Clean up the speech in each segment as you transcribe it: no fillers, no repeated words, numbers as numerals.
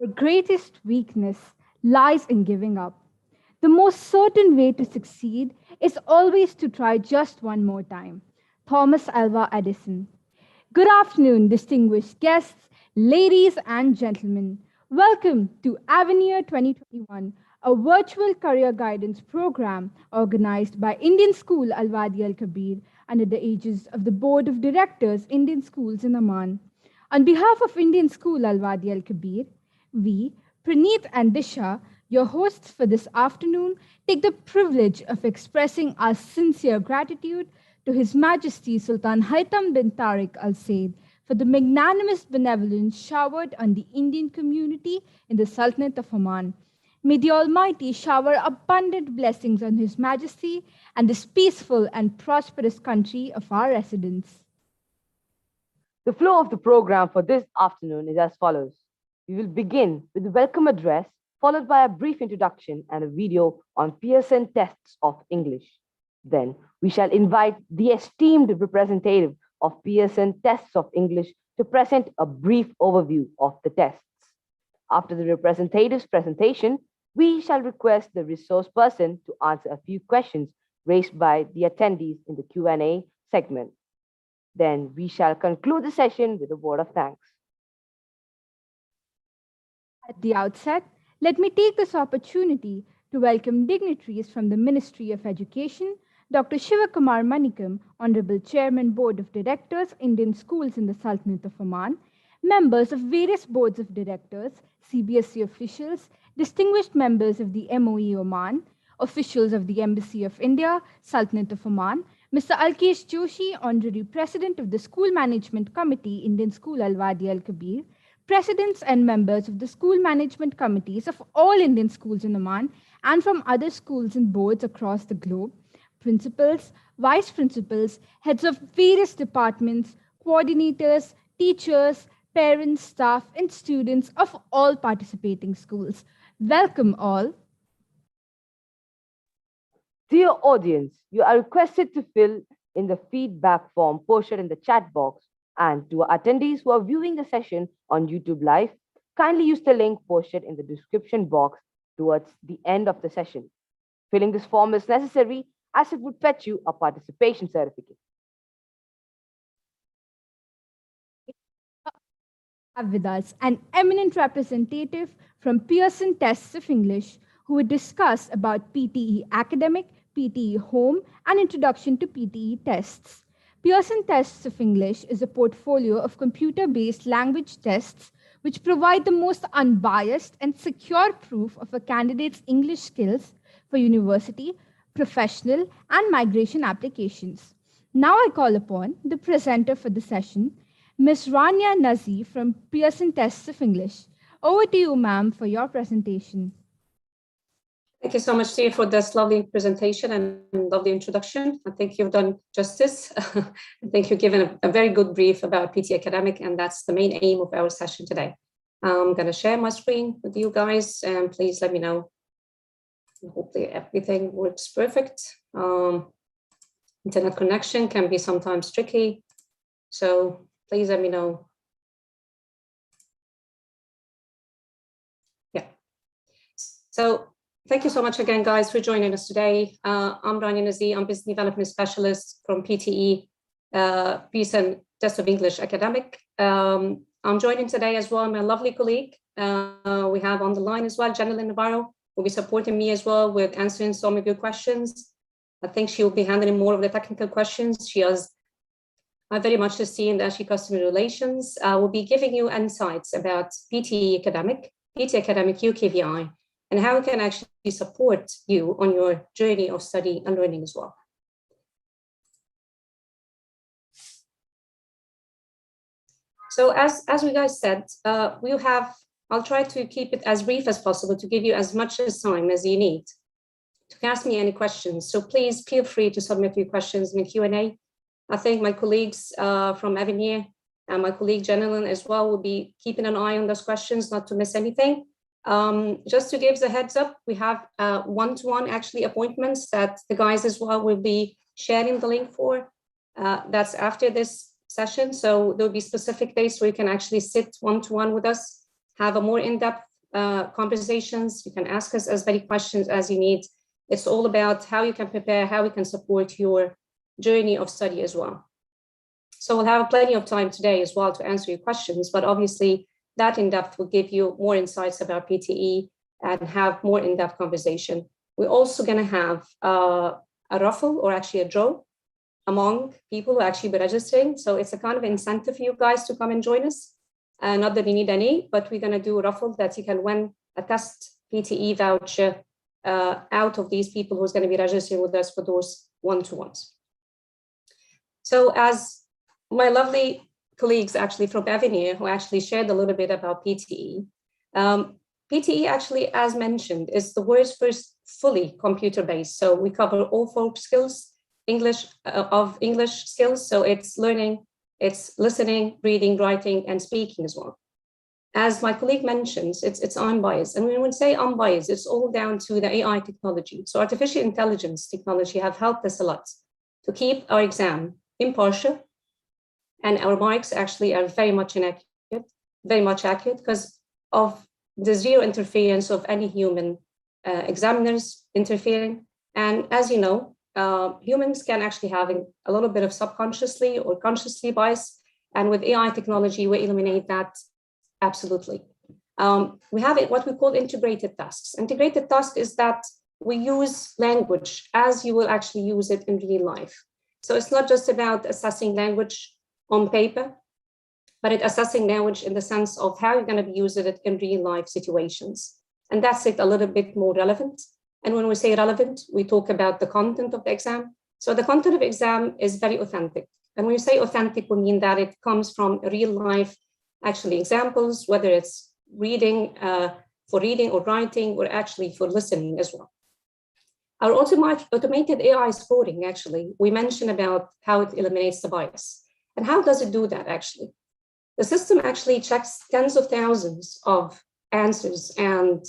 Our greatest weakness lies in giving up. The most certain way to succeed is always to try just one more time. Thomas Alva Edison. Good afternoon, distinguished guests, ladies and gentlemen. Welcome to Avenir 2021, a virtual career guidance program organized by Indian School Al Wadi Al Kabir under the aegis of the Board of Directors, Indian Schools in Amman. On behalf of Indian School Al Wadi Al Kabir, we, Praneeth and Disha, your hosts for this afternoon, take the privilege of expressing our sincere gratitude to His Majesty Sultan Haytham bin Tariq Al Said for the magnanimous benevolence showered on the Indian community in the Sultanate of Oman. May the Almighty shower abundant blessings on His Majesty and this peaceful and prosperous country of our residence. The flow of the program for this afternoon is as follows. We will begin with the welcome address, followed by a brief introduction and a video on Pearson tests of English. Then we shall invite the esteemed representative of Pearson tests of English to present a brief overview of the tests. After the representative's presentation, we shall request the resource person to answer a few questions raised by the attendees in the Q&A segment. Then we shall conclude the session with a word of thanks. At the outset, let me take this opportunity to welcome dignitaries from the Ministry of Education, Dr. Shivakumar Manikam, Honorable Chairman, Board of Directors, Indian Schools in the Sultanate of Oman, members of various boards of directors, CBSE officials, distinguished members of the MOE Oman, officials of the Embassy of India, Sultanate of Oman, Mr. Alkesh Joshi, Honorary President of the School Management Committee, Indian School Al Wadi Al Kabir, presidents and members of the school management committees of all Indian schools in Oman and from other schools and boards across the globe, principals, vice principals, heads of various departments, coordinators, teachers, parents, staff, and students of all participating schools. Welcome all. Dear audience, you are requested to fill in the feedback form posted in the chat box, and to our attendees who are viewing the session on YouTube Live, kindly use the link posted in the description box towards the end of the session. Filling this form is necessary as it would fetch you a participation certificate. Have with us an eminent representative from Pearson Tests of English who will discuss about PTE Academic, PTE Home, and Introduction to PTE Tests. Pearson Tests of English is a portfolio of computer-based language tests which provide the most unbiased and secure proof of a candidate's English skills for university, professional, and migration applications. Now I call upon the presenter for the session, Ms. Rania Nazi from Pearson Tests of English. Over to you, ma'am, for your presentation. Thank you so much, Steve, for this lovely presentation and lovely introduction. I think you've done justice. I think you've given a very good brief about PT Academic, and that's the main aim of our session today. I'm going to share my screen with you guys, and please let me know. Hopefully everything works perfect. Internet connection can be sometimes tricky, so please let me know. Yeah. So thank you so much again, guys, for joining us today. I'm Rania Nazi. I'm Business Development Specialist from PTE, Pearson Test of English Academic. I'm joining today as well my lovely colleague. We have on the line as well, Janelle Navarro, who will be supporting me as well with answering some of your questions. I think she will be handling more of the technical questions. She has very much to see in the customer relations. We'll be giving you insights about PTE Academic UKVI, and how it can actually support you on your journey of study and learning as well. So as we guys said, I'll try to keep it as brief as possible to give you as much time as you need to ask me any questions. So please feel free to submit your questions in the Q&A. I think my colleagues from Avenir and my colleague Janelle as well will be keeping an eye on those questions, not to miss anything. Just to give the heads up, we have one-to-one actually appointments that the guys as well will be sharing the link for. That's after this session. So there'll be specific days where you can actually sit one-to-one with us, have a more in-depth conversations. You can ask us as many questions as you need. It's all about how you can prepare, how we can support your journey of study as well. So we'll have plenty of time today as well to answer your questions, but obviously that in-depth will give you more insights about PTE and have more in-depth conversation. We're also going to have a raffle, or actually a draw, among people who actually be registering. So it's a kind of incentive for you guys to come and join us. Not that you need any, but we're going to do a raffle that you can win a test PTE voucher out of these people who's going to be registering with us for those one-to-ones. So as my lovely colleagues actually from Avenir, who actually shared a little bit about PTE, PTE actually, as mentioned, is the world's first fully computer-based. So we cover all 4 skills, English skills. So it's learning, it's listening, reading, writing, and speaking as well. As my colleague mentions, it's unbiased. And when we say unbiased, it's all down to the AI technology. So artificial intelligence technology have helped us a lot to keep our exam impartial. And our marks actually are very much accurate because of the zero interference of any human examiners interfering. And as you know, humans can actually have a little bit of subconsciously or consciously bias. And with AI technology, we eliminate that absolutely. We have what we call integrated tasks. Integrated task is that we use language as you will actually use it in real life. So it's not just about assessing language on paper, but it's assessing language in the sense of how you're going to be using it in real life situations. And that's it a little bit more relevant. And when we say relevant, we talk about the content of the exam. So the content of the exam is very authentic. And when you say authentic, we mean that it comes from real life, actually examples, whether it's reading, for reading or writing, or actually for listening as well. Our automated AI scoring, actually, we mentioned about how it eliminates the bias. And how does it do that, actually? The system actually checks tens of thousands of answers and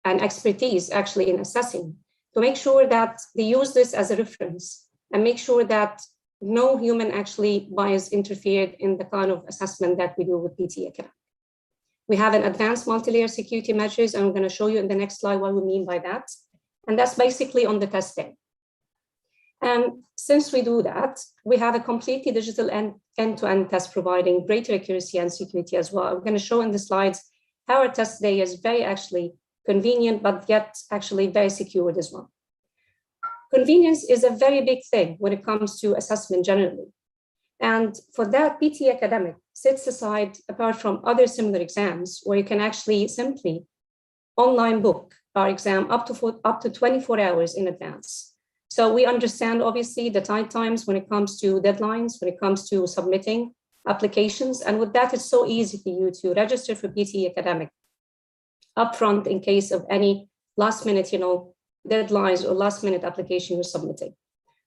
expertise actually in assessing to make sure that they use this as a reference and make sure that no human actually bias interfered in the kind of assessment that we do with PTE Academic. We have an advanced multi-layer security measures, and I'm going to show you in the next slide what we mean by that. And that's basically on the test day. And since we do that, we have a completely digital end-to-end test providing greater accuracy and security as well. I'm going to show in the slides how our test day is very actually convenient, but yet actually very secured as well. Convenience is a very big thing when it comes to assessment generally. And for that, PTE Academic sits aside, apart from other similar exams, where you can actually simply online book our exam up to 24 hours in advance. So we understand, obviously, the tight times when it comes to deadlines, when it comes to submitting applications. And with that, it's so easy for you to register for PTE Academic upfront in case of any last minute, deadlines or last minute application you're submitting.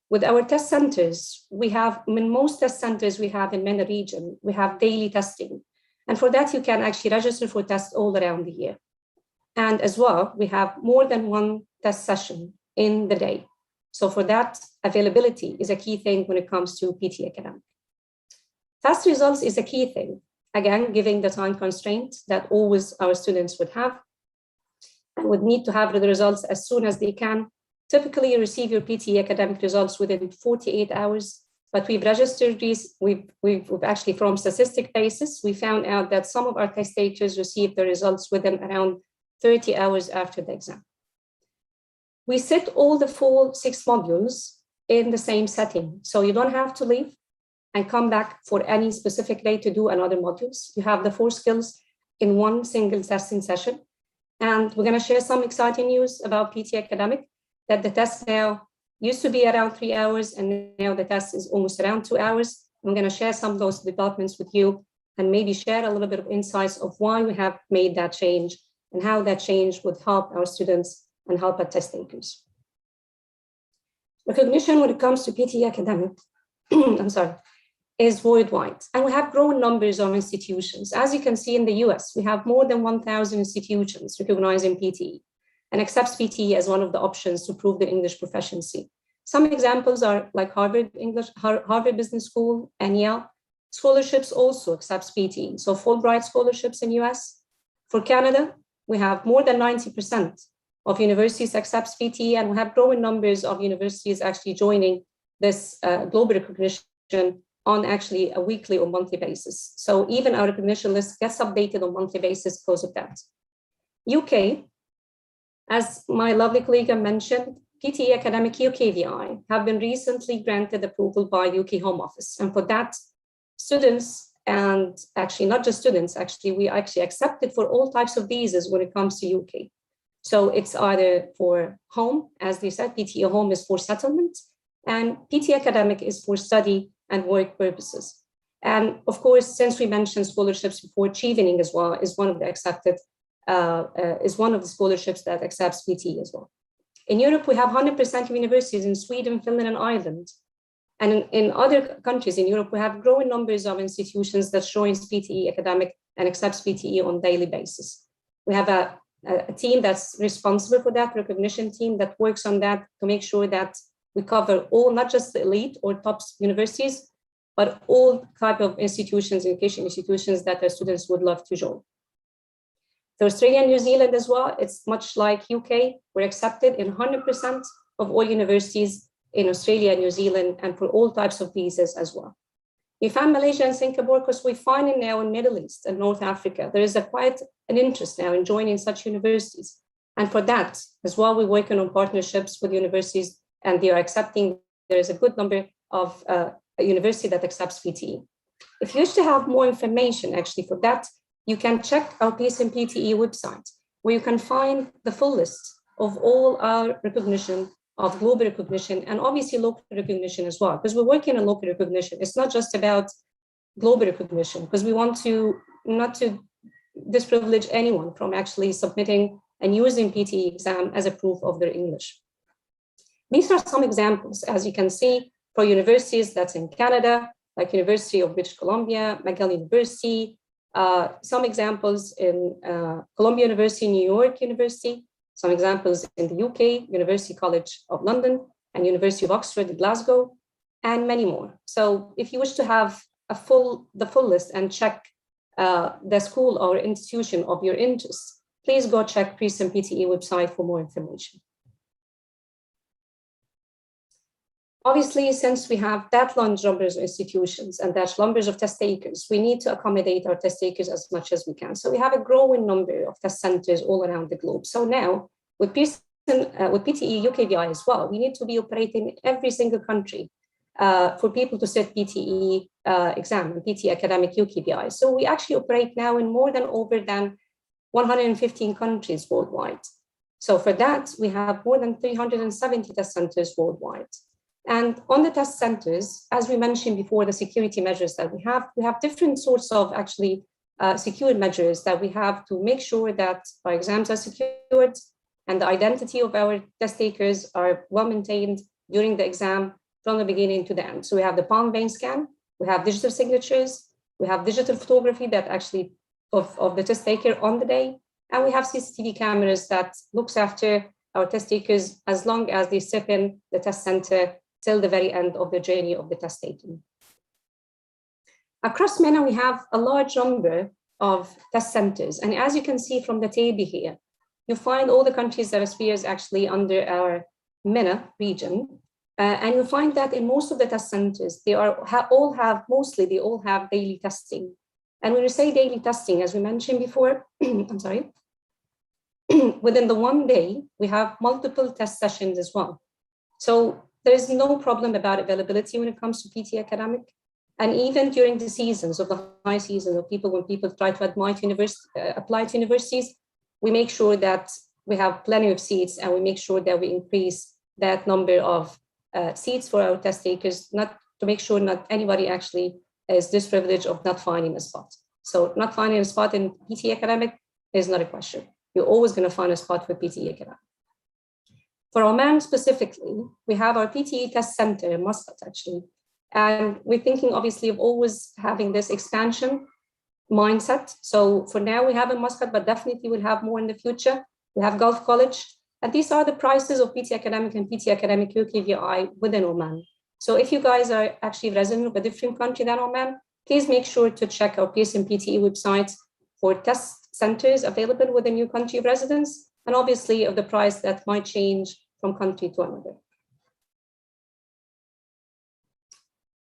With our test centers, we have, in most test centers we have in many regions, we have daily testing. And for that, you can actually register for tests all around the year. And as well, we have more than one test session in the day. So for that, availability is a key thing when it comes to PTE Academic. Fast results is a key thing, again, giving the time constraint that always our students would have and would need to have the results as soon as they can. Typically, you receive your PTE Academic results within 48 hours, but we've registered these, we've actually, from statistic basis, we found out that some of our test takers received the results within around 30 hours after the exam. We sit all the full 6 modules in the same setting. So you don't have to leave and come back for any specific day to do another modules. You have the 4 skills in one single testing session. And we're going to share some exciting news about PTE Academic, that the test now used to be around 3 hours, and now the test is almost around 2 hours. I'm going to share some of those developments with you and maybe share a little bit of insights of why we have made that change and how that change would help our students and help our test takers. Recognition when it comes to PTE Academic, is worldwide. And we have growing numbers of institutions. As you can see in the US, we have more than 1,000 institutions recognizing PTE and accepts PTE as one of the options to prove the English proficiency. Some examples are like Harvard Business School and Yale. Scholarships also accepts PTE. So Fulbright scholarships in US. For Canada, we have more than 90% of universities accepts PTE, and we have growing numbers of universities actually joining this global recognition on actually a weekly or monthly basis. So even our recognition list gets updated on a monthly basis because of that. UK, as my lovely colleague mentioned, PTE Academic UKVI have been recently granted approval by the UK Home Office. And for that, students, and actually not just students, actually we actually accepted for all types of visas when it comes to UK. So it's either for home, as they said, PTE Home is for settlement, and PTE Academic is for study and work purposes. And of course, since we mentioned scholarships before, Chevening as well is one of the accepted, is one of the scholarships that accepts PTE as well. In Europe, we have 100% of universities in Sweden, Finland, and Ireland. And in other countries in Europe, we have growing numbers of institutions that joins PTE Academic and accepts PTE on a daily basis. We have a team that's responsible for that, recognition team that works on that to make sure that we cover all, not just the elite or top universities, but all type of institutions, education institutions that our students would love to join. For Australia and New Zealand as well, it's much like UK. We're accepted in 100% of all universities in Australia and New Zealand, and for all types of visas as well. We found Malaysia and Singapore because we find it now in Middle East and North Africa. There is quite an interest now in joining such universities. And for that as well, we're working on partnerships with universities, and they are accepting. There is a good number of a university that accepts PTE. If you wish to have more information actually for that, you can check our Pearson PTE website, where you can find the full list of all our recognition, of global recognition, and obviously local recognition as well, because we're working on local recognition. It's not just about global recognition, because we want to not to disprivilege anyone from actually submitting and using PTE exam as a proof of their English. These are some examples, as you can see, for universities that's in Canada, like University of British Columbia, McGill University, some examples in Columbia University, New York University, some examples in the UK, University College of London, and University of Oxford, Glasgow, and many more. So if you wish to have the full list and check the school or institution of your interest, please go check Pearson PTE website for more information. Obviously, since we have that large numbers of institutions and that numbers of test takers, we need to accommodate our test takers as much as we can. So we have a growing number of test centers all around the globe. So now with Pearson, with PTE UKVI as well, we need to be operating in every single country for people to sit PTE exam and PTE Academic UKVI. So we actually operate now in more than 115 countries worldwide. So for that, we have more than 370 test centers worldwide. And on the test centers, as we mentioned before, the security measures that we have different sorts of actually secure measures that we have to make sure that our exams are secured and the identity of our test takers are well maintained during the exam from the beginning to the end. So we have the palm vein scan, we have digital signatures, we have digital photography that actually of the test taker on the day, and we have CCTV cameras that looks after our test takers as long as they sit in the test center till the very end of the journey of the test taking. Across MENA, we have a large number of test centers. And as you can see from the table here, you find all the countries that are actually under our MENA region. And you'll find that in most of the test centers, they all have daily testing. And when we say daily testing, as we mentioned before, I'm sorry, within the one day, we have multiple test sessions as well. So there is no problem about availability when it comes to PT Academic. And even during the seasons of the high season of when people try to apply to universities, we make sure that we have plenty of seats and we make sure that we increase that number of seats for our test takers, not to make sure not anybody actually is disprivileged of not finding a spot. So not finding a spot in PT Academic is not a question. You're always going to find a spot for PT Academic. For Oman specifically, we have our PTE test center in Muscat actually. And we're thinking obviously of always having this expansion mindset. So for now we have in Muscat, but definitely we'll have more in the future. We have Gulf College. And these are the prices of PT Academic and PT Academic UKVI within Oman. So if you guys are actually resident of a different country than Oman, please make sure to check our Pearson PTE website for test centers available within your country of residence, and obviously of the price that might change from country to another.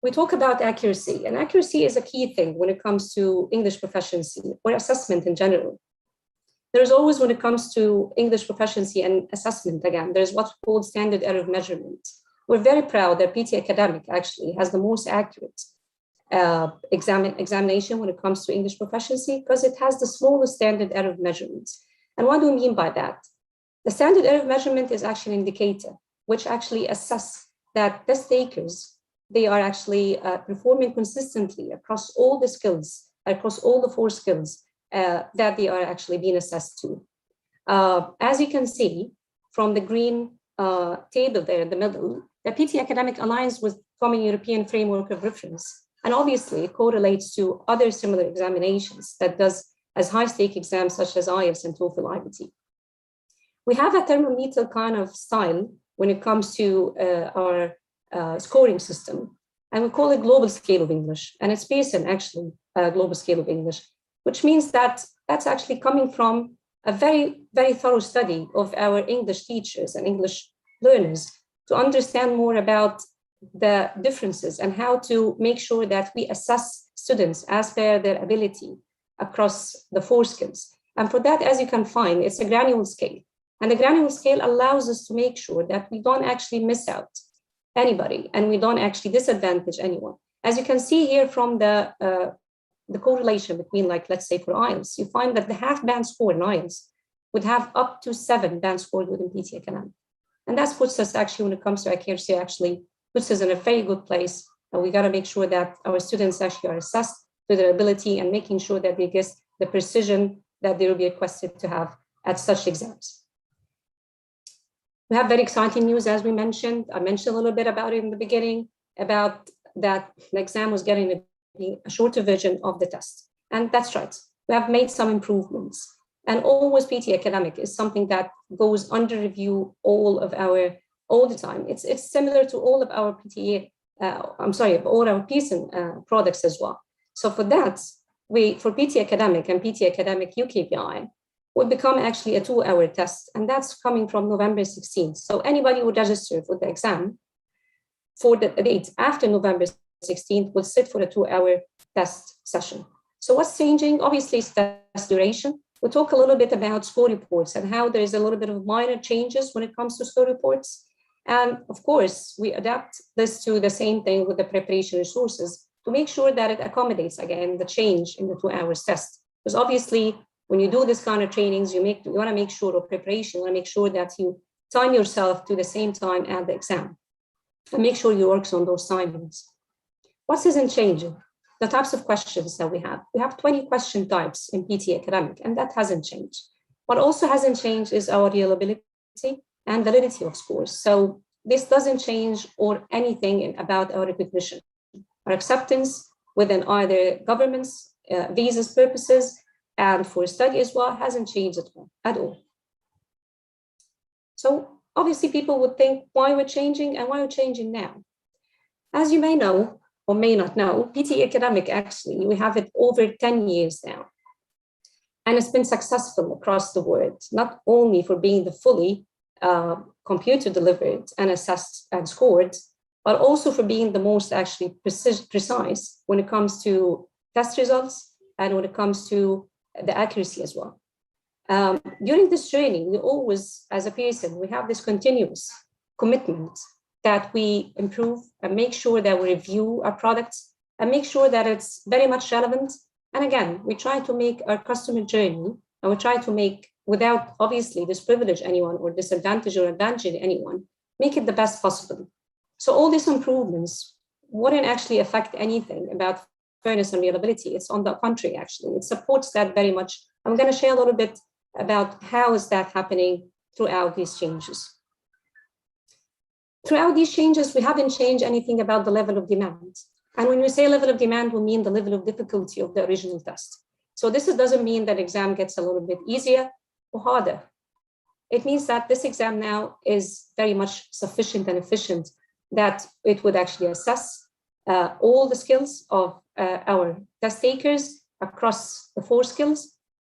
We talk about accuracy, and accuracy is a key thing when it comes to English proficiency or assessment in general. There's always, when it comes to English proficiency and assessment, again, there's what's called standard error of measurement. We're very proud that PT Academic actually has the most accurate examination when it comes to English proficiency, because it has the smallest standard error of measurement. And what do we mean by that? The standard error of measurement is actually an indicator which actually assess that test takers, they are actually performing consistently across all the skills, across all the 4 skills that they are actually being assessed to. As you can see from the green table there in the middle, the PT Academic aligns with Common European Framework of Reference, and obviously it correlates to other similar examinations that does as high-stake exams such as IELTS and TOEFL IBT. We have a thermometer kind of style when it comes to our scoring system, and we call it Global Scale of English, and it's Pearson actually, Global Scale of English, which means that that's actually coming from a very, very thorough study of our English teachers and English learners to understand more about the differences and how to make sure that we assess students as per their ability across the 4 skills. And for that, as you can find, it's a granular scale. And the granular scale allows us to make sure that we don't actually miss out anybody and we don't actually disadvantage anyone. As you can see here from the correlation between, like, let's say for IELTS, you find that the half band score in IELTS would have up to 7 band scores within PT Academic. And that puts us actually, when it comes to accuracy, actually puts us in a very good place. And we got to make sure that our students actually are assessed to their ability and making sure that they get the precision that they will be requested to have at such exams. We have very exciting news, as we mentioned. I mentioned a little bit about it in the beginning, about that the exam was getting a shorter version of the test. And that's right. We have made some improvements. And always PT Academic is something that goes under review all the time. It's similar to all of our PTA, all our Pearson products as well. So for that, for PT Academic and PT Academic UKPI, will become actually a 2-hour test, and that's coming from November 16th. So anybody who registers for the exam for the date after November 16th will sit for a 2-hour test session. So what's changing? Obviously, it's test duration. We'll talk a little bit about score reports and how there's a little bit of minor changes when it comes to score reports. And of course, we adapt this to the same thing with the preparation resources to make sure that it accommodates, again, the change in the 2 hours test. Because obviously, when you do this kind of trainings, you want to make sure, or preparation, you want to make sure that you time yourself to the same time at the exam and make sure you work on those timings. What isn't changing? The types of questions that we have. We have 20 question types in PT Academic, and that hasn't changed. What also hasn't changed is our reliability and validity of scores. So this doesn't change or anything about our recognition. Our acceptance within either governments, visas purposes, and for study as well hasn't changed at all. So obviously people would think why we're changing and why we're changing now. As you may know, or may not know, PT Academic, actually, we have it over 10 years now. And it's been successful across the world, not only for being the fully computer delivered and assessed and scored, but also for being the most actually precise when it comes to test results and when it comes to the accuracy as well. During this training, we always, as a Pearson, we have this continuous commitment that we improve and make sure that we review our products and make sure that it's very much relevant. And again, we try to make our customer journey, and we try to make, without obviously disprivilege anyone or disadvantage or advantage anyone, make it the best possible. So all these improvements wouldn't actually affect anything about fairness and reliability. It's on the contrary, actually. It supports that very much. I'm going to share a little bit about how is that happening throughout these changes. Throughout these changes, we haven't changed anything about the level of demand. And when we say level of demand, we mean the level of difficulty of the original test. So this doesn't mean that exam gets a little bit easier or harder. It means that this exam now is very much sufficient and efficient, that it would actually assess all the skills of our test takers across the 4 skills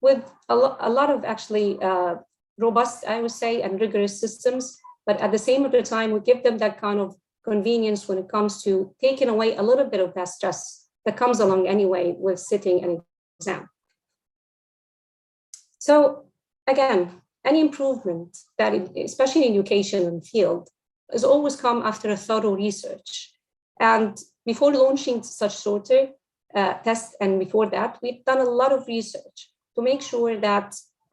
with a lot of actually robust, I would say, and rigorous systems. But at the same time, we give them that kind of convenience when it comes to taking away a little bit of that stress that comes along anyway with sitting an exam. So again, any improvement that, especially in education and field, has always come after a thorough research. And before launching such sort of tests, and before that, we've done a lot of research to make sure that,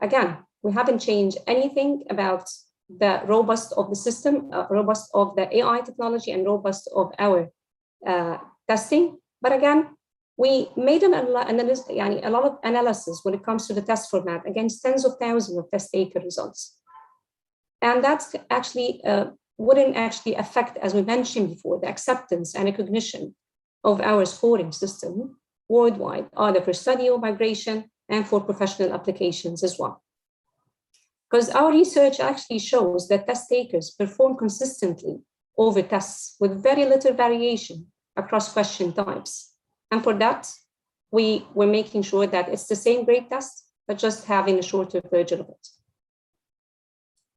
again, we haven't changed anything about the robust of the system, robust of the AI technology, and robust of our testing. But again, we made a lot of analysis when it comes to the test format against tens of thousands of test taker results. And that's actually wouldn't actually affect, as we mentioned before, the acceptance and recognition of our scoring system worldwide, either for study or migration and for professional applications as well. Because our research actually shows that test takers perform consistently over tests with very little variation across question types. And for that, we were making sure that it's the same grade test, but just having a shorter version of it.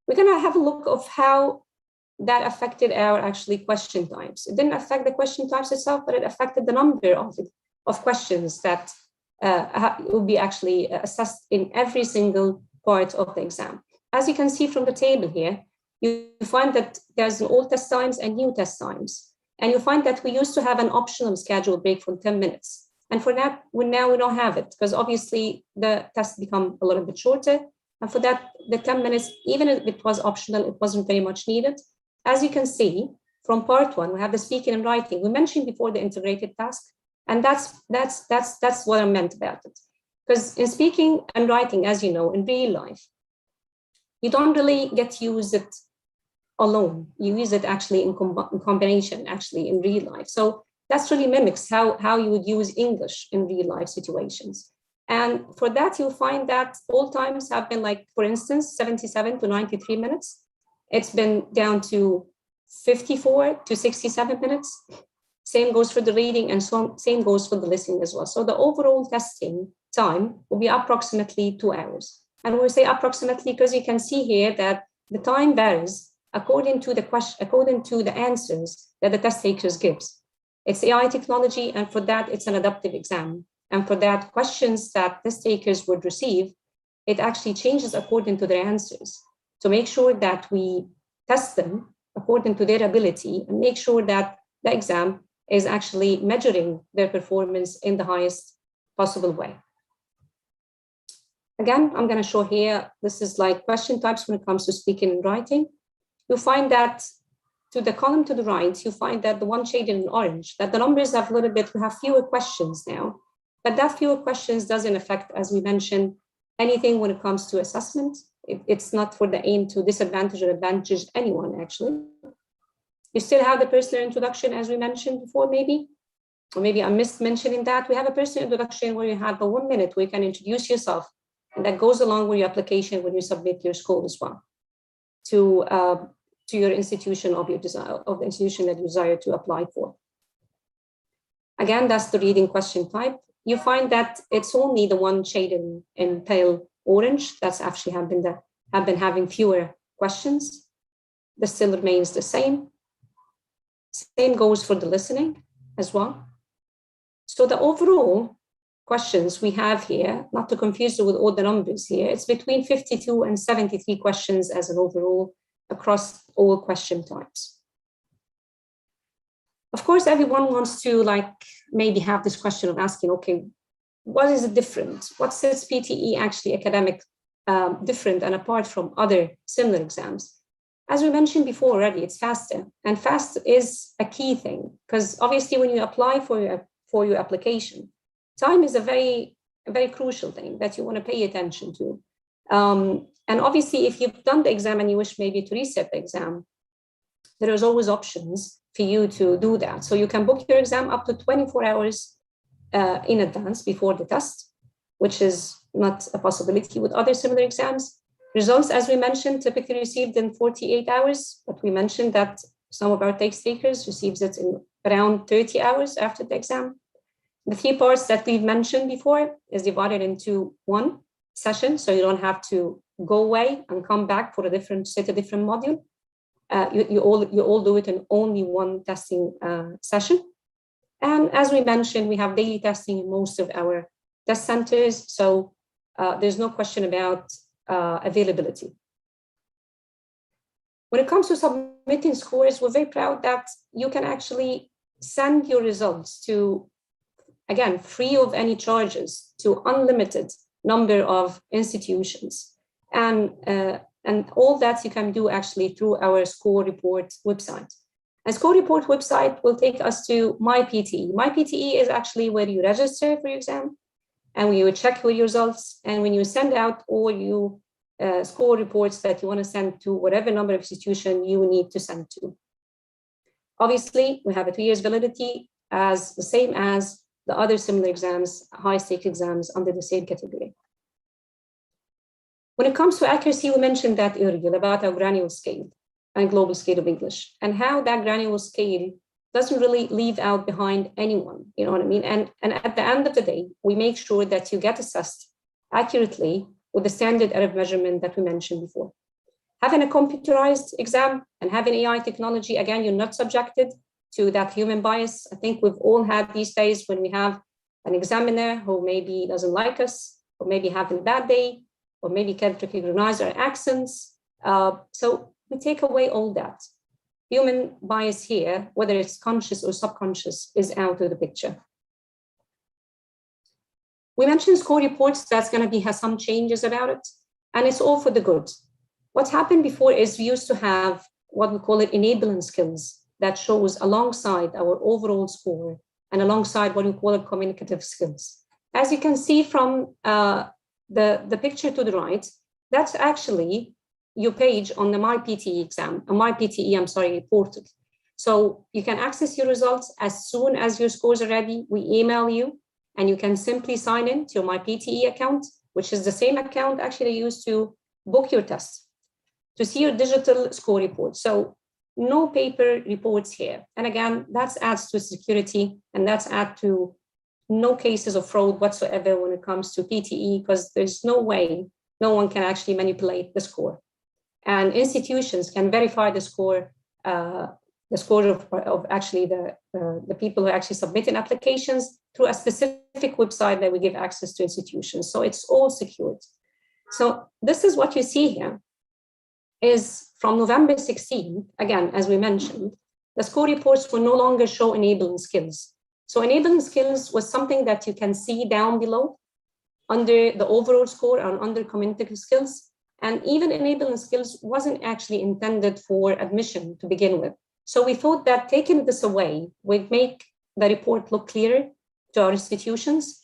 We're gonna have a look of how that affected our actually question types. It didn't affect the question types itself, but it affected the number of questions that will be actually assessed in every single part of the exam. As you can see from the table here, you find that there's an old test times and new test times. And you find that we used to have an optional scheduled break for 10 minutes. And for that, now we don't have it, because obviously the tests become a little bit shorter. And for that, the 10 minutes, even if it was optional, it wasn't very much needed. As you can see from part one, we have the speaking and writing. We mentioned before the integrated task, and that's what I meant about it. Because in speaking and writing, as you know, in real life, you don't really get to use it alone. You use it actually in combination, actually in real life. So that's really mimics how you would use English in real life situations. And for that, you'll find that all times have been, like, for instance, 77 to 93 minutes. It's been down to 54 to 67 minutes. Same goes for the reading, and same goes for the listening as well. So the overall testing time will be approximately 2 hours. And we say approximately because you can see here that the time varies according to the question, according to the answers that the test takers gives. It's AI technology, and for that, it's an adaptive exam. And for that, questions that test takers would receive, it actually changes according to their answers, to make sure that we test them according to their ability and make sure that the exam is actually measuring their performance in the highest possible way. Again, I'm going to show here, this is like question types when it comes to speaking and writing. You'll find that to the column to the right, you find that the one shaded in orange, that the numbers have a little bit, we have fewer questions now, but that fewer questions doesn't affect, as we mentioned, anything when it comes to assessment. It's not for the aim to disadvantage or advantage anyone, actually. You still have the personal introduction, as we mentioned before, maybe, or maybe I missed mentioning that. We have a personal introduction where you have a 1 minute where you can introduce yourself, and that goes along with your application when you submit your score as well to your institution of your desire, of the institution that you desire to apply for. Again, that's the reading question type. You find that it's only the one shaded in pale orange that's actually have been having fewer questions. This still remains the same. Same goes for the listening as well. So the overall questions we have here, not to confuse you with all the numbers here, it's between 52 and 73 questions as an overall across all question types. Of course, everyone wants to maybe have this question of asking, okay, what is it different? What sets PTE actually academic different and apart from other similar exams? As we mentioned before already, it's faster, and fast is a key thing, because obviously when you apply for your application, time is a very crucial thing that you want to pay attention to. And obviously, if you've done the exam and you wish maybe to reset the exam, there is always options for you to do that. So you can book your exam up to 24 hours in advance before the test, which is not a possibility with other similar exams. Results, as we mentioned, typically received in 48 hours, but we mentioned that some of our test takers receives it in around 30 hours after the exam. The 3 parts that we've mentioned before is divided into 1, session, so you don't have to go away and come back for a different module. You all do it in only one testing session. And as we mentioned, we have daily testing in most of our test centers, so there's no question about availability. When it comes to submitting scores, we're very proud that you can actually send your results to, again, free of any charges, to unlimited number of institutions. And all that you can do actually through our score report website. And score report website will take us to MyPTE. MyPTE is actually where you register for your exam, and when you check your results, and when you send out all your score reports that you want to send to whatever number of institution you need to send to. Obviously, we have a 2 years validity, as the same as the other similar exams, high-stake exams under the same category. When it comes to accuracy, we mentioned that earlier about our granular scale and global scale of English, and how that granular scale doesn't really leave out behind anyone, you know what I mean? And at the end of the day, we make sure that you get assessed accurately with the standard error measurement that we mentioned before. Having a computerized exam and having AI technology, again, you're not subjected to that human bias. I think we've all had these days when we have an examiner who maybe doesn't like us, or maybe having a bad day, or maybe can't recognize our accents. So we take away all that. Human bias here, whether it's conscious or subconscious, is out of the picture. We mentioned score reports, that's going to have some changes about it, and it's all for the good. What's happened before is we used to have what we call it enabling skills that shows alongside our overall score and alongside what we call it communicative skills. As you can see from the picture to the right, that's actually your page on the MyPTE portal. So you can access your results as soon as your scores are ready. We email you, and you can simply sign in to your MyPTE account, which is the same account actually used to book your test, to see your digital score report. So no paper reports here. And again, that adds to security, and that's adds to no cases of fraud whatsoever when it comes to PTE, because there's no way no one can actually manipulate the score. And institutions can verify the score of actually the people who are actually submitting applications through a specific website that we give access to institutions. So it's all secured. So this is what you see here is from November 16, again, as we mentioned, the score reports will no longer show enabling skills. So enabling skills was something that you can see down below under the overall score and under communicative skills. And even enabling skills wasn't actually intended for admission to begin with. So we thought that taking this away would make the report look clearer to our institutions,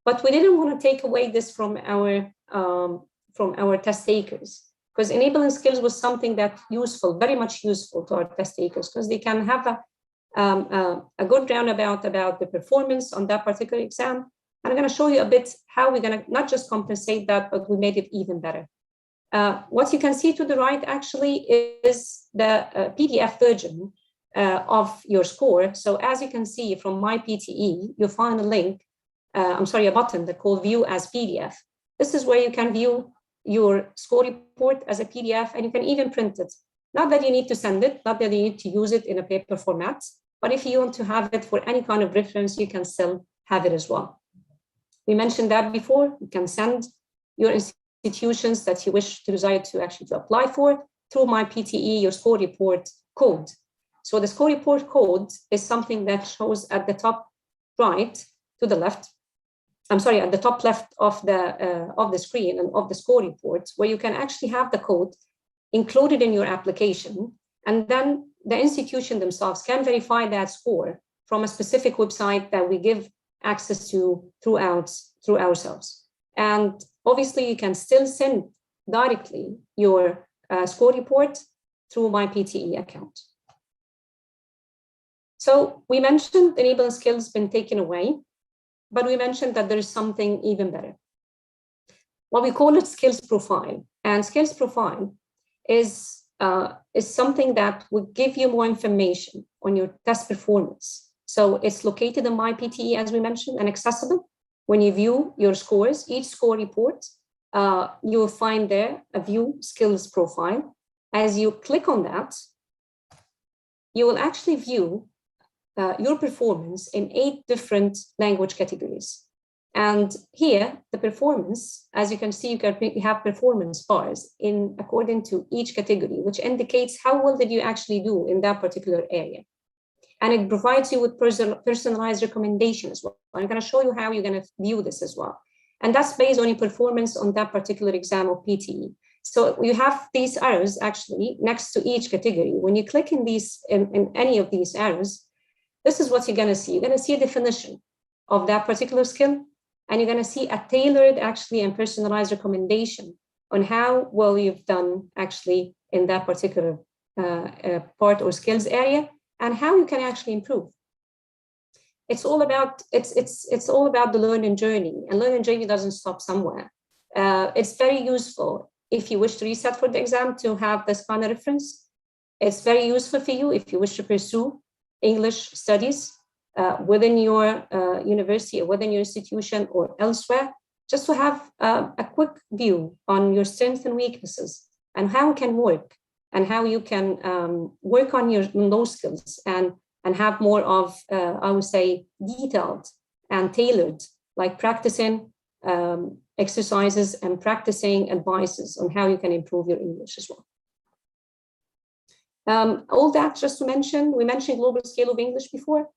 but we didn't want to take away this from our test takers, because enabling skills was something that's useful, very much useful to our test takers, because they can have a good roundabout about the performance on that particular exam. And I'm going to show you a bit how we're going to not just compensate that, but we made it even better. What you can see to the right actually is the PDF version of your score. So as you can see from MyPTE, you'll find a link, a button that called View as PDF. This is where you can view your score report as a PDF, and you can even print it. Not that you need to send it, not that you need to use it in a paper format, but if you want to have it for any kind of reference, you can still have it as well. We mentioned that before. You can send your institutions that you wish to desire to actually to apply for through MyPTE, your score report code. So the score report code is something that shows at the top right to the left. At the top left of the screen and of the score report, where you can actually have the code included in your application, and then the institution themselves can verify that score from a specific website that we give access to through ourselves. And obviously, you can still send directly your score report through MyPTE account. So we mentioned enabling skills been taken away, but we mentioned that there is something even better. What we call it skills profile. And skills profile is something that will give you more information on your test performance. So it's located in MyPTE, as we mentioned, and accessible. When you view your scores, each score report you will find there a view skills profile. As you click on that, you will actually view your performance in 8 different language categories. And here, the performance, as you can see, you have performance bars according to each category, which indicates how well did you actually do in that particular area. And it provides you with personalized recommendations as well. I'm going to show you how you're going to view this as well. And that's based on your performance on that particular exam of PTE. So you have these arrows actually next to each category. When you click in any of these arrows, this is what you're going to see. You're going to see a definition of that particular skill, and you're going to see a tailored actually and personalized recommendation on how well you've done actually in that particular part or skills area, and how you can actually improve. It's all about the learning journey, and learning journey doesn't stop somewhere. It's very useful if you wish to reset for the exam to have this kind of reference. It's very useful for you if you wish to pursue English studies within your university or within your institution or elsewhere, just to have a quick view on your strengths and weaknesses and how you can work and how you can work on those skills and have more of, I would say, detailed and tailored, like practicing exercises and practicing advices on how you can improve your English as well. All that just to mention, we mentioned global scale of English before.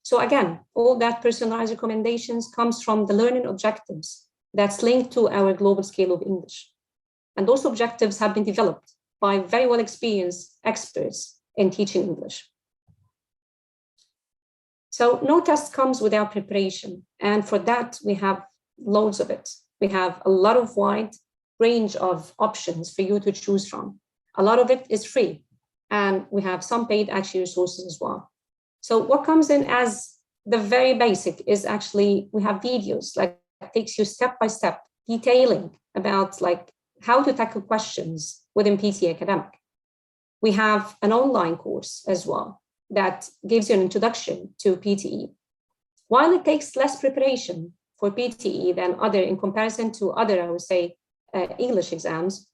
So again, all that personalized recommendations comes from the learning objectives that's linked to our global scale of English. And those objectives have been developed by very well experienced experts in teaching English. So no test comes without preparation. And for that, we have loads of it. We have a lot of wide range of options for you to choose from. A lot of it is free. And we have some paid actually resources as well. So what comes in as the very basic is actually, we have videos like takes you step by step, detailing about like how to tackle questions within PTE Academic. We have an online course as well that gives you an introduction to PTE. While it takes less preparation for PTE than in comparison to other, I would say, English exams,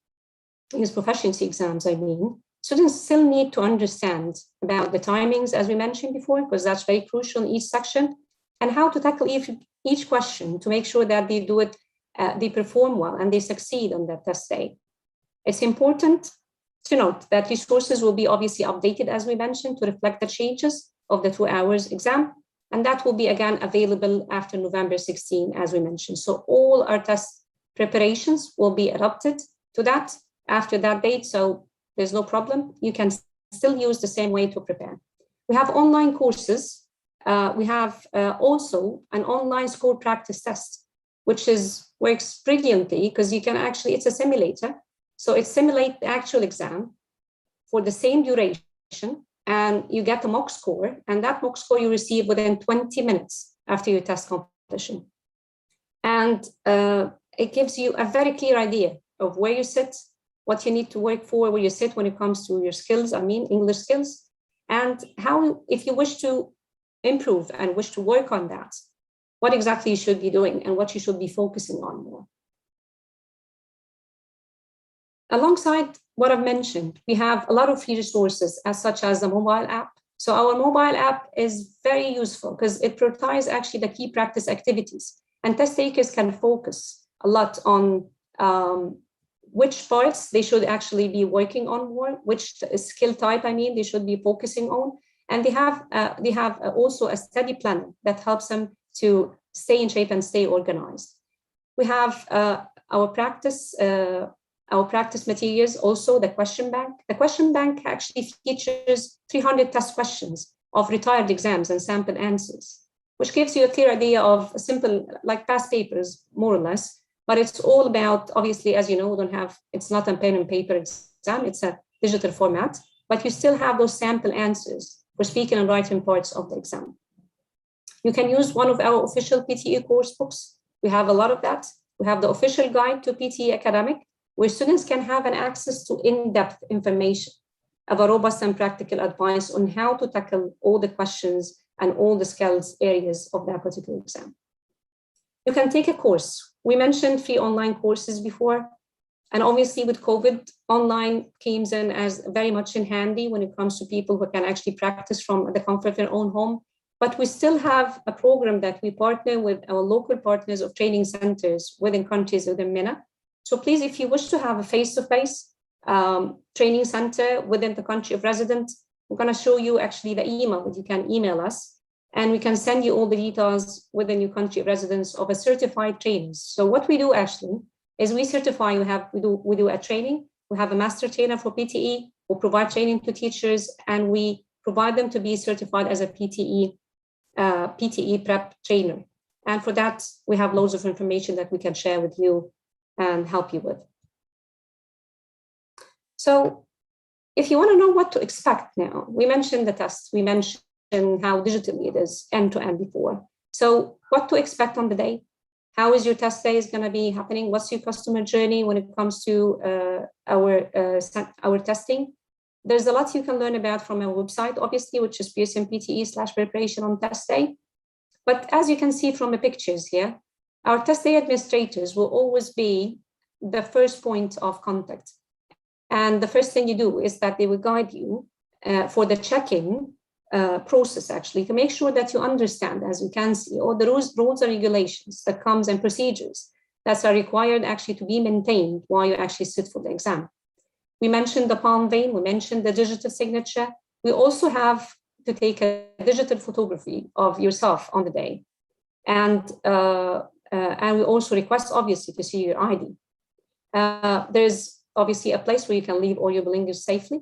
English proficiency exams, I mean, students still need to understand about the timings, as we mentioned before, because that's very crucial in each section, and how to tackle each question to make sure that they do it, they perform well and they succeed on that test day. It's important to note that resources will be obviously updated, as we mentioned, to reflect the changes of the 2 hours exam. And that will be again available after November 16, as we mentioned. So all our test preparations will be adapted to that after that date. So there's no problem. You can still use the same way to prepare. We have online courses. We have also an online score practice test, which works brilliantly because you can actually, it's a simulator. So it simulates the actual exam for the same duration, and you get a mock score, and that mock score you receive within 20 minutes after your test completion. And it gives you a very clear idea of where you sit, what you need to work for, where you sit when it comes to your skills, English skills, and how, if you wish to improve and wish to work on that, what exactly you should be doing and what you should be focusing on more. Alongside what I've mentioned, we have a lot of free resources, such as the mobile app. So our mobile app is very useful because it prioritizes actually the key practice activities, and test takers can focus a lot on which parts they should actually be working on more, which skill type, they should be focusing on. And they have also a study planner that helps them to stay in shape and stay organized. We have our practice materials, also the question bank. The question bank actually features 300 test questions of retired exams and sample answers, which gives you a clear idea of a simple, like past papers, more or less. But it's all about, obviously, as you know, it's not a pen and paper exam, it's a digital format, but you still have those sample answers for speaking and writing parts of the exam. You can use one of our official PTE course books. We have a lot of that. We have the official guide to PTE Academic, where students can have an access to in-depth information of a robust and practical advice on how to tackle all the questions and all the skills areas of that particular exam. You can take a course We mentioned free online courses before. And obviously with COVID, online came in as very much in handy when it comes to people who can actually practice from the comfort of their own home. But we still have a program that we partner with our local partners of training centers within countries within MENA. So please, if you wish to have a face-to-face training center within the country of residence, we're going to show you actually the email that you can email us, and we can send you all the details within your country of residence of a certified trainers. So what we do actually is we certify, we do a training, we have a master trainer for PTE, we provide training to teachers, and we provide them to be certified as a PTE prep trainer. And for that, we have loads of information that we can share with you and help you with. So if you want to know what to expect now, we mentioned the test, we mentioned how digitally it is end-to-end before. So what to expect on the day? How is your test day is going to be happening? What's your customer journey when it comes to our testing? There's a lot you can learn about from our website, obviously, which is Pearson.PTE/preparation on test day. But as you can see from the pictures here, our test day administrators will always be the first point of contact. And the first thing you do is that they will guide you for the check-in process, actually, to make sure that you understand, as you can see, all the rules and regulations that comes and procedures that are required actually to be maintained while you actually sit for the exam. We mentioned the palm vein, we mentioned the digital signature. We also have to take a digital photography of yourself on the day. And we also request, obviously, to see your ID. There's obviously a place where you can leave all your belongings safely.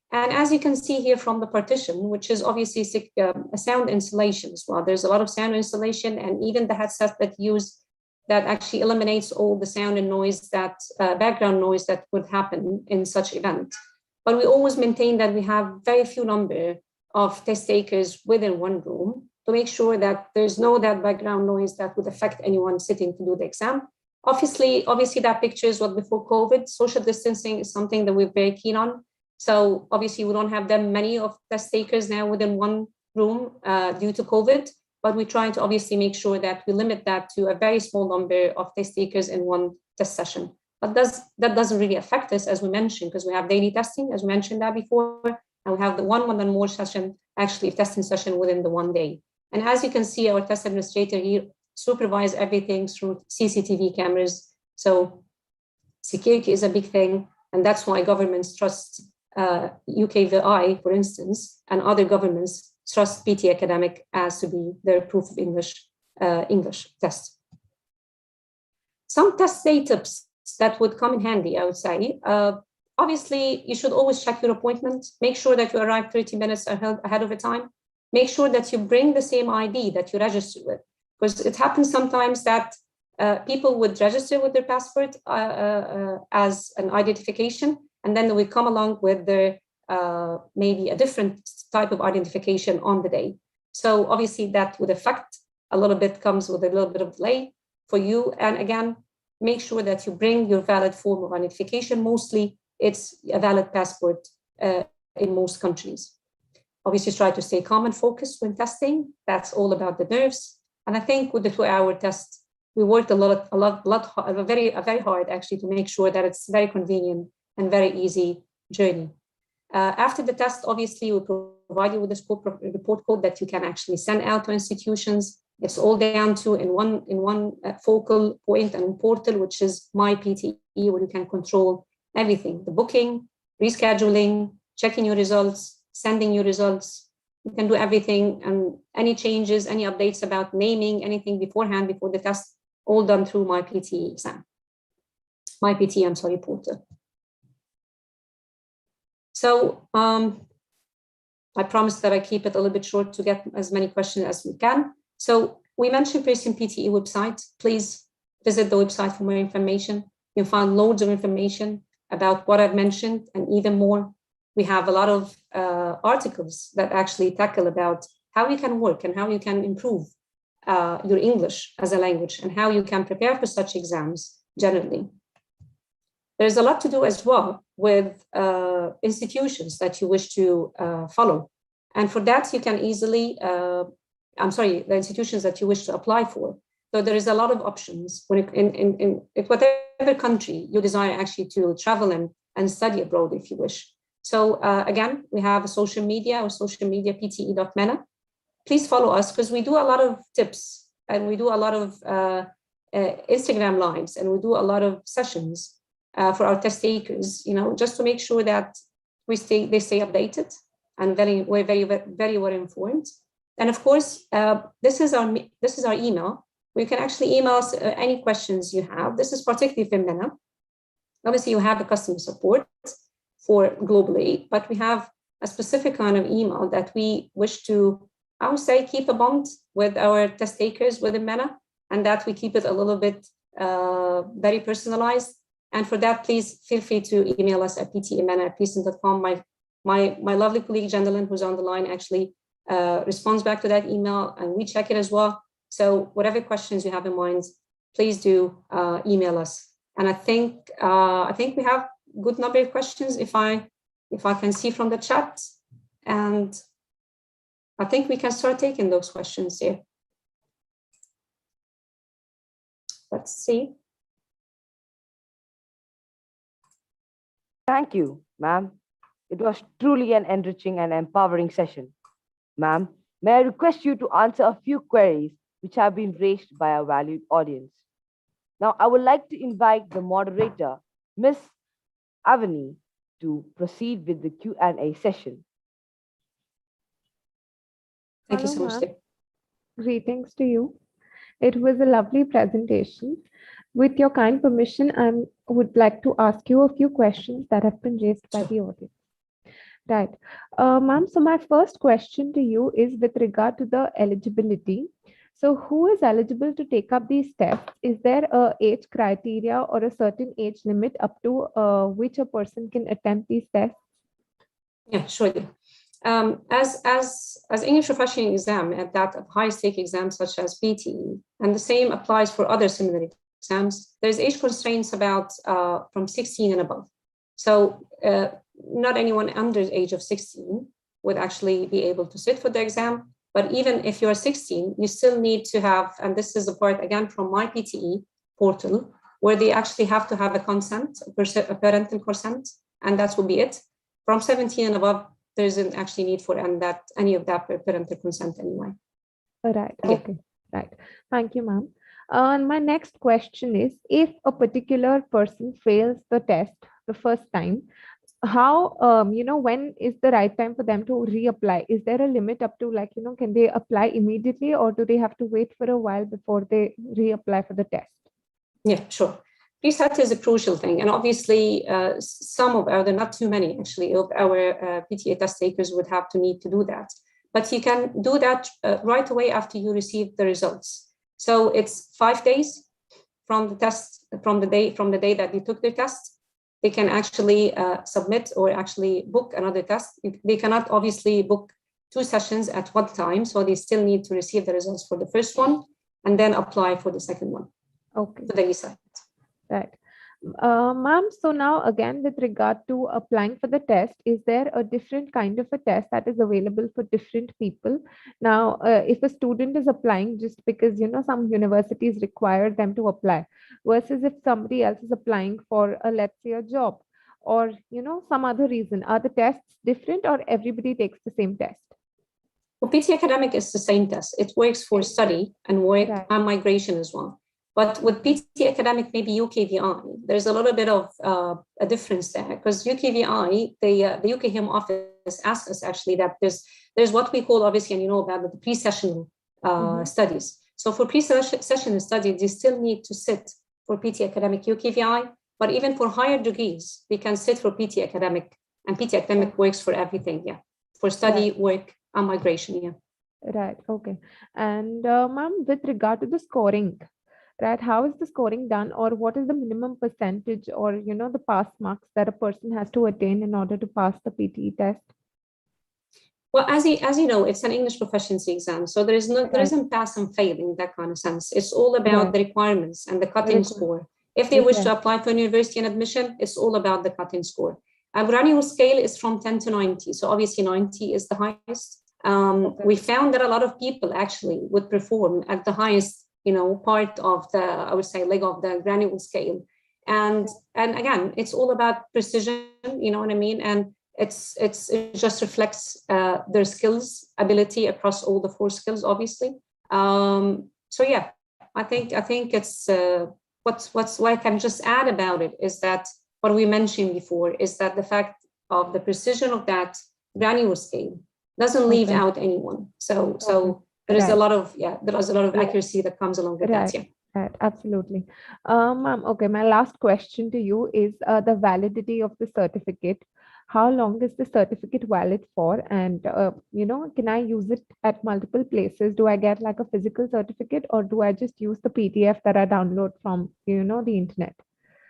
And as you can see here from the partition, which is obviously a sound installation as well. There's a lot of sound installation, and even the headset that actually eliminates all the sound and noise, that background noise that would happen in such event. But we always maintain that we have very few number of test takers within one room to make sure that there's no that background noise that would affect anyone sitting to do the exam. Obviously that picture is what before COVID. Social distancing is something that we're very keen on. So obviously we don't have that many of test takers now within one room due to COVID, but we're trying to obviously make sure that we limit that to a very small number of test takers in one test session. But that doesn't really affect us, as we mentioned, because we have daily testing, as we mentioned that before, and we have the one and more session, actually testing session within the one day. And as you can see, our test administrator here supervise everything through CCTV cameras. So security is a big thing, and that's why governments trust UKVI, for instance, and other governments trust PT Academic as to be their proof of English test. Some test day tips that would come in handy, I would say. Obviously, you should always check your appointment. Make sure that you arrive 30 minutes ahead of the time. Make sure that you bring the same ID that you register with, because it happens sometimes that people would register with their passport as an identification, and then they will come along with their maybe a different type of identification on the day. So obviously that would affect a little bit, comes with a little bit of delay for you. And again, make sure that you bring your valid form of identification. Mostly it's a valid passport in most countries. Obviously try to stay calm and focused when testing. That's all about the nerves. And I think with the 2-hour test, we worked very hard actually to make sure that it's very convenient and very easy journey. After the test, obviously, we provide you with this report code that you can actually send out to institutions. It's all down to in one focal point and portal, which is My PTE, where you can control everything: the booking, rescheduling, checking your results, sending your results. You can do everything, and any changes, any updates about naming, anything beforehand, before the test, all done through My PTE exam. My PTE, portal. So I promise that I keep it a little bit short to get as many questions as we can. So we mentioned Pearson PTE website. Please visit the website for more information. You'll find loads of information about what I've mentioned and even more. We have a lot of articles that actually tackle about how you can work and how you can improve your English as a language and how you can prepare for such exams generally. There's a lot to do as well with institutions that you wish to follow. And for that, you can easily, the institutions that you wish to apply for. So there is a lot of options when in whatever country you desire actually to travel in and study abroad if you wish. So again, we have a social media or social media pte.mena. Please follow us because we do a lot of tips and we do a lot of Instagram lives and we do a lot of sessions for our test takers, just to make sure that they stay updated and we're very well informed. And of course, this is our email. You can actually email us any questions you have. This is particularly for MENA. Obviously, you have the customer support for globally, but we have a specific kind of email that we wish to, I would say, keep a bond with our test takers within MENA, and that we keep it a little bit very personalized. And for that, please feel free to email us at ptemena@pearson.com. My lovely colleague, Jandalin, who's on the line, actually responds back to that email, and we check it as well. So whatever questions you have in mind, please do email us. And I think we have a good number of questions if I can see from the chat, and I think we can start taking those questions here. Let's see. Thank you, ma'am. It was truly an enriching and empowering session. Ma'am, may I request you to answer a few queries which have been raised by our valued audience. Now, I would like to invite the moderator, Ms. Avani, to proceed with the Q&A session. Thank you so much. Greetings to you. It was a lovely presentation. With your kind permission, I would like to ask you a few questions that have been raised by the audience. Right. Ma'am, so my first question to you is with regard to the eligibility. So who is eligible to take up these tests? Is there a age criteria or a certain age limit up to which a person can attempt these tests? Yeah, surely. As English professional exam at that of high stake exams such as PTE, and the same applies for other similar exams, there's age constraints about from 16 and above. So not anyone under the age of 16 would actually be able to sit for the exam. But even if you're 16, you still need to have, and this is the part again from my PTE portal, where they actually have to have a consent, a parental consent, and that will be it. From 17 and above, there isn't actually need for any of that parental consent anyway. Right. Okay. Right. Thank you, ma'am. And my next question is, if a particular person fails the test the first time, how, when is the right time for them to reapply? Is there a limit up to can they apply immediately, or do they have to wait for a while before they reapply for the test? Yeah, sure. Reset is a crucial thing. And obviously, there are not too many actually of our PTA test takers would have to need to do that. But you can do that right away after you receive the results. So it's 5 days from the test, from the day that they took their test. They can actually submit or actually book another test. They cannot obviously book 2 sessions at one time. So they still need to receive the results for the first one and then apply for the second one. Okay. For the reset. Right. Ma'am, so now again, with regard to applying for the test, is there a different kind of a test that is available for different people? Now, if a student is applying just because, some universities require them to apply, versus if somebody else is applying for, let's say, a job or, some other reason, are the tests different or everybody takes the same test? Well, PT Academic is the same test. It works for study and work and migration as well. But with PT Academic, maybe UKVI, there's a little bit of a difference there because UKVI, the UK Home Office asked us actually that there's what we call, obviously, and about the pre-sessional studies. So for pre-sessional studies, they still need to sit for PT Academic UKVI, but even for higher degrees, they can sit for PT Academic, and PT Academic works for everything, for study, work, and migration, Right, okay. And ma'am, with regard to the scoring, right, how is the scoring done, or what is the minimum percentage or the pass marks that a person has to attain in order to pass the PTE test? Well, as you know, it's an English proficiency exam, so there isn't pass and fail in that kind of sense. It's all about the requirements and the cutting score. If they wish to apply for university and admission, it's all about the cutting score. Our gradual scale is from 10 to 90, so obviously 90 is the highest. We found that a lot of people actually would perform at the highest part of the, I would say, leg of the granular scale. And again, it's all about precision, you know what I mean? And it just reflects their skills, ability across all the 4 skills, obviously. So yeah, I think it's what I can just add about it is that what we mentioned before is that the fact of the precision of that granular scale doesn't leave out anyone. So there is a lot of accuracy that comes along with that. Yeah. Right, absolutely. Okay, my last question to you is the validity of the certificate. How long is the certificate valid for? And, can I use it at multiple places? Do I get like a physical certificate, or do I just use the PDF that I download from, the internet?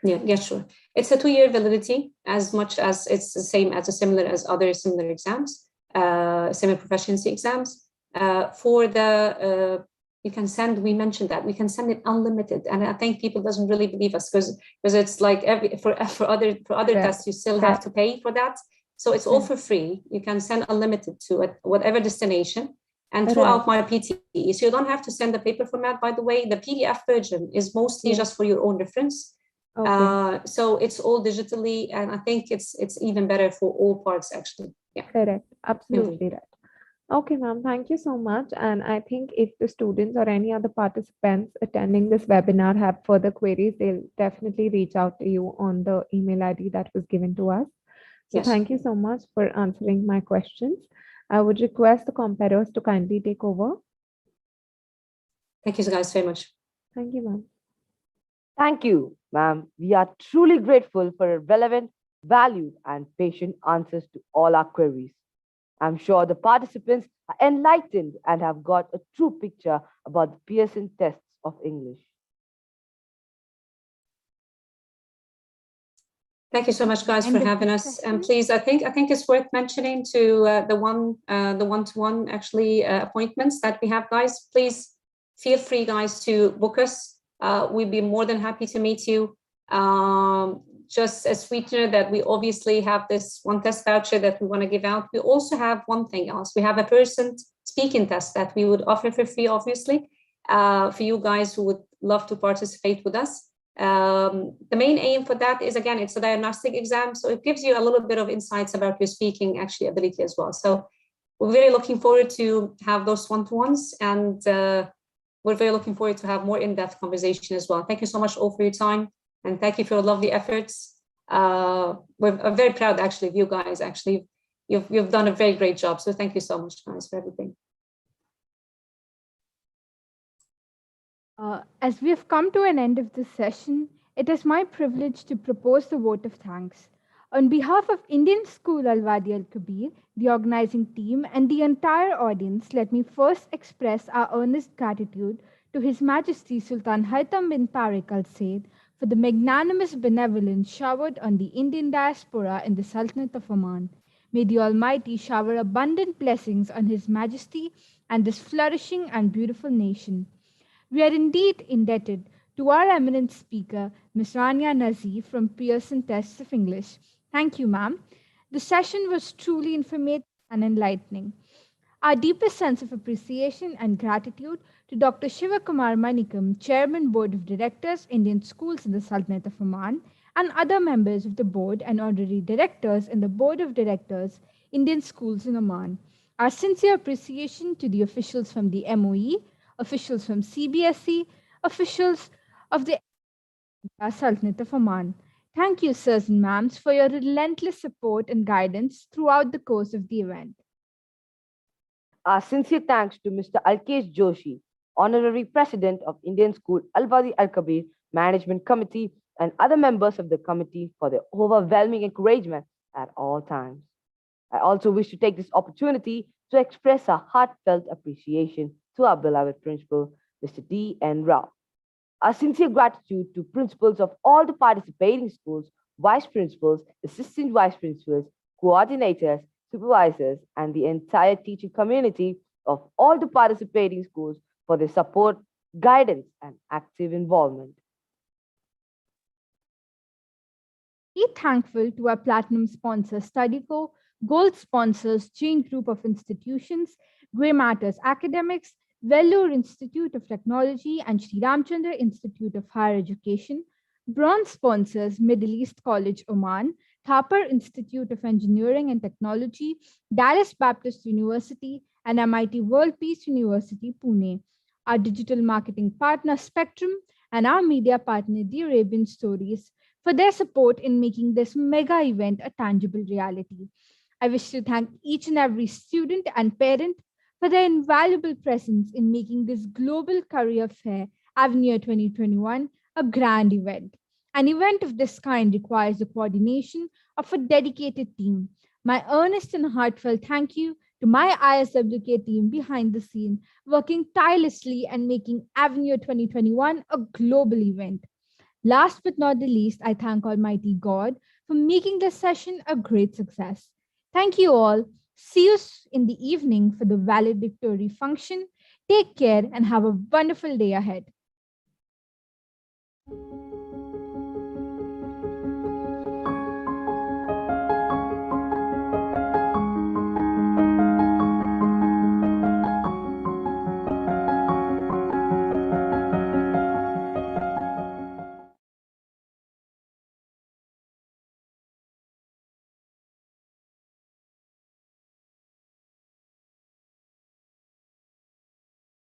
Yeah, sure. It's a 2-year validity, as much as it's the same similar as other similar exams, semi-proficiency exams. For the you can send, we mentioned that we can send it unlimited, and I think people doesn't really believe us because it's like for other tests you still have to pay for that. So it's all for free. You can send unlimited to whatever destination and throughout my PTE. So you don't have to send the paper format. By the way, the PDF version is mostly just for your own reference. So it's all digitally, and I think it's even better for all parts actually. Yeah. Correct. Absolutely right. Okay, ma'am, thank you so much. And I think if the students or any other participants attending this webinar have further queries, they'll definitely reach out to you on the email ID that was given to us. So thank you so much for answering my questions. I would request the competitors to kindly take over. Thank you guys very much. Thank you, ma'am. Thank you, ma'am. We are truly grateful for your relevant, valued, and patient answers to all our queries. I'm sure the participants are enlightened and have got a true picture about the Pearson tests of English. Thank you so much, guys, for having us. And please, I think it's worth mentioning to the one-to-one actually appointments that we have, guys. Please feel free, guys, to book us. We'd be more than happy to meet you. Just a sweetener that we obviously have this one test voucher that we want to give out. We also have one thing else. We have a Pearson speaking test that we would offer for free, obviously, for you guys who would love to participate with us. The main aim for that is, again, it's a diagnostic exam. So it gives you a little bit of insights about your speaking actually ability as well. So we're really looking forward to have those one-to-ones, and we're very looking forward to have more in-depth conversation as well. Thank you so much all for your time. And thank you for your lovely efforts. I'm very proud, actually, of you guys. Actually, you've done a very great job. So thank you so much, guys, for everything. As we have come to an end of this session, it is my privilege to propose the vote of thanks. On behalf of Indian School Al-Wadi Al-Kabir, the organizing team, and the entire audience, let me first express our earnest gratitude to His Majesty Sultan Haytham bin Tariq Al Said for the magnanimous benevolence showered on the Indian diaspora in the Sultanate of Oman. May the Almighty shower abundant blessings on His Majesty and this flourishing and beautiful nation. We are indeed indebted to our eminent speaker, Ms. Rania Nazir from Pearson Tests of English. Thank you, ma'am. The session was truly informative and enlightening. Our deepest sense of appreciation and gratitude to Dr. Shiva Kumar Manikam, Chairman, Board of Directors, Indian Schools in the Sultanate of Oman, and other members of the board and honorary directors in the Board of Directors, Indian Schools in Oman. Our sincere appreciation to the officials from the MOE, officials from CBSE, officials of the Sultanate of Oman. Thank you, sirs and ma'ams, for your relentless support and guidance throughout the course of the event. Our sincere thanks to Mr. Alkesh Joshi, Honorary President of Indian School Al-Wadi Al-Kabir Management Committee, and other members of the committee for their overwhelming encouragement at all times. I also wish to take this opportunity to express our heartfelt appreciation to our beloved principal, Mr. D.N. Rao. Our sincere gratitude to principals of all the participating schools, vice principals, assistant vice principals, coordinators, supervisors, and the entire teaching community of all the participating schools for their support, guidance, and active involvement. Be thankful to our platinum sponsor, Studyco, gold sponsors, Chain Group of Institutions, Grey Matters Academics, Vellore Institute of Technology and Sri Ramchandra Institute of Higher Education. Bronze sponsors Middle East College Oman, Thapar Institute of Engineering and Technology, Dallas Baptist University, and MIT World Peace University, Pune. Our digital marketing partner Spectrum and our media partner The Arabian Stories for their support in making this mega event a tangible reality. I wish to thank each and every student and parent for their invaluable presence in making this global career fair Avenue 2021 a grand event. An event of this kind requires the coordination of a dedicated team. My earnest and heartfelt thank you to my ISWK team behind the scene, working tirelessly and making Avenue 2021 a global event. Last but not the least, I thank Almighty God for making this session a great success. Thank you all. See you in the evening for the valedictory function. Take care and have a wonderful day ahead.